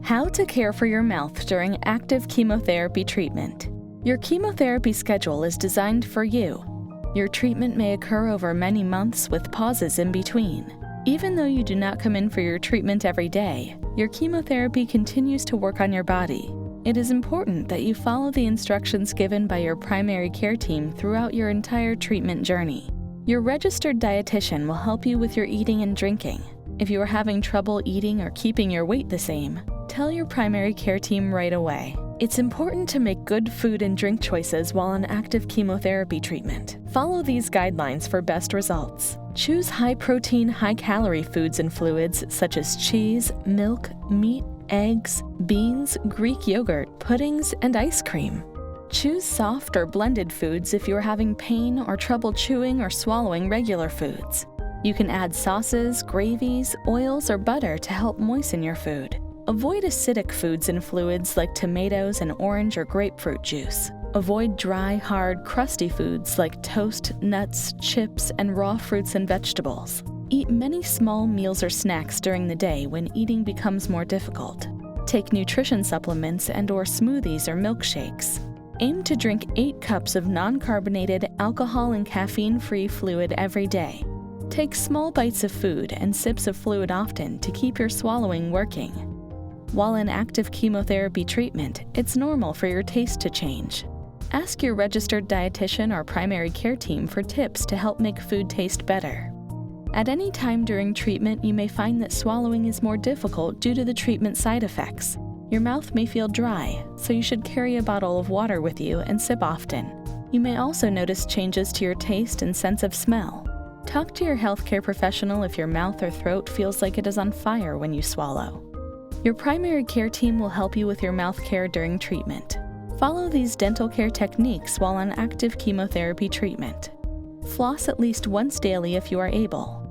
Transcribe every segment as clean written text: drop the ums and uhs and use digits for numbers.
How to care for your mouth during active chemotherapy treatment. Your chemotherapy schedule is designed for you. Your treatment may occur over many months with pauses in between. Even though you do not come in for your treatment every day, your chemotherapy continues to work on your body. It is important that you follow the instructions given by your primary care team throughout your entire treatment journey. Your registered dietitian will help you with your eating and drinking. If you are having trouble eating or keeping your weight the same, tell your primary care team right away. It's important to make good food and drink choices while on active chemotherapy treatment. Follow these guidelines for best results. Choose high-protein, high-calorie foods and fluids such as cheese, milk, meat, eggs, beans, Greek yogurt, puddings, and ice cream. Choose soft or blended foods if you are having pain or trouble chewing or swallowing regular foods. You can add sauces, gravies, oils, or butter to help moisten your food. Avoid acidic foods and fluids like tomatoes and orange or grapefruit juice. Avoid dry, hard, crusty foods like toast, nuts, chips, and raw fruits and vegetables. Eat many small meals or snacks during the day when eating becomes more difficult. Take nutrition supplements and/or smoothies or milkshakes. Aim to drink 8 cups of non-carbonated, alcohol and caffeine-free fluid every day. Take small bites of food and sips of fluid often to keep your swallowing working. While in active chemotherapy treatment, it's normal for your taste to change. Ask your registered dietitian or primary care team for tips to help make food taste better. At any time during treatment, you may find that swallowing is more difficult due to the treatment side effects. Your mouth may feel dry, so you should carry a bottle of water with you and sip often. You may also notice changes to your taste and sense of smell. Talk to your healthcare professional if your mouth or throat feels like it is on fire when you swallow. Your primary care team will help you with your mouth care during treatment. Follow these dental care techniques while on active chemotherapy treatment. Floss at least once daily if you are able.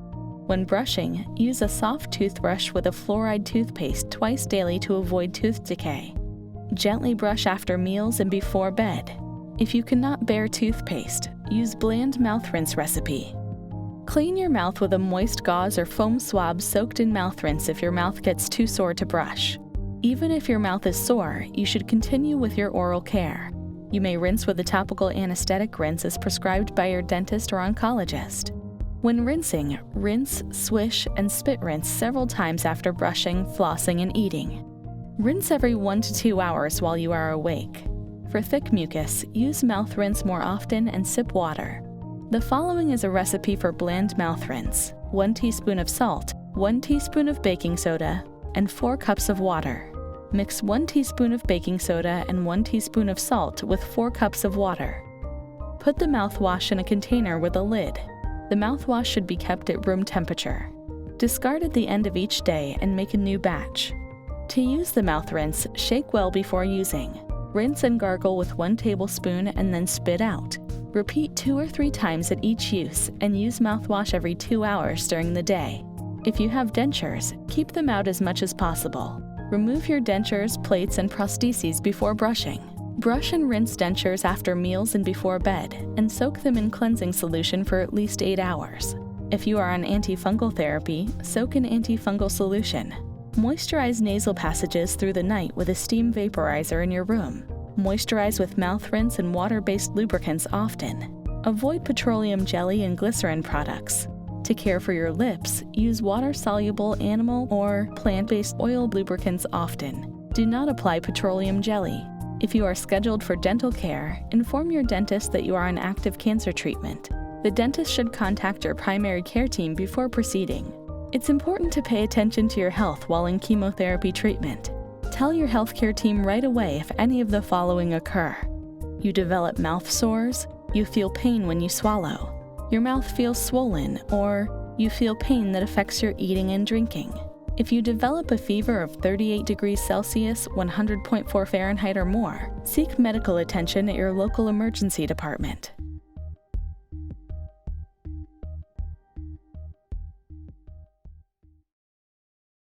When brushing, use a soft toothbrush with a fluoride toothpaste twice daily to avoid tooth decay. Gently brush after meals and before bed. If you cannot bear toothpaste, use bland mouth rinse recipe. Clean your mouth with a moist gauze or foam swab soaked in mouth rinse if your mouth gets too sore to brush. Even if your mouth is sore, you should continue with your oral care. You may rinse with a topical anesthetic rinse as prescribed by your dentist or oncologist. When rinsing, rinse, swish, and spit rinse several times after brushing, flossing, and eating. Rinse every 1 to 2 hours while you are awake. For thick mucus, use mouth rinse more often and sip water. The following is a recipe for bland mouth rinse: 1 teaspoon of salt, 1 teaspoon of baking soda, and 4 cups of water. Mix 1 teaspoon of baking soda and 1 teaspoon of salt with 4 cups of water. Put the mouthwash in a container with a lid. The mouthwash should be kept at room temperature. Discard at the end of each day and make a new batch. To use the mouth rinse, shake well before using. Rinse and gargle with 1 tablespoon and then spit out. Repeat 2 or 3 times at each use and use mouthwash every 2 hours during the day. If you have dentures, keep them out as much as possible. Remove your dentures, plates, and prostheses before brushing. Brush and rinse dentures after meals and before bed, and soak them in cleansing solution for at least 8 hours. If you are on antifungal therapy, soak in antifungal solution. Moisturize nasal passages through the night with a steam vaporizer in your room. Moisturize with mouth rinse and water-based lubricants often. Avoid petroleum jelly and glycerin products. To care for your lips, use water-soluble animal or plant-based oil lubricants often. Do not apply petroleum jelly. If you are scheduled for dental care, inform your dentist that you are on active cancer treatment. The dentist should contact your primary care team before proceeding. It's important to pay attention to your health while in chemotherapy treatment. Tell your healthcare team right away if any of the following occur. You develop mouth sores, you feel pain when you swallow, your mouth feels swollen, or you feel pain that affects your eating and drinking. If you develop a fever of 38 degrees Celsius, 100.4 Fahrenheit or more, seek medical attention at your local emergency department.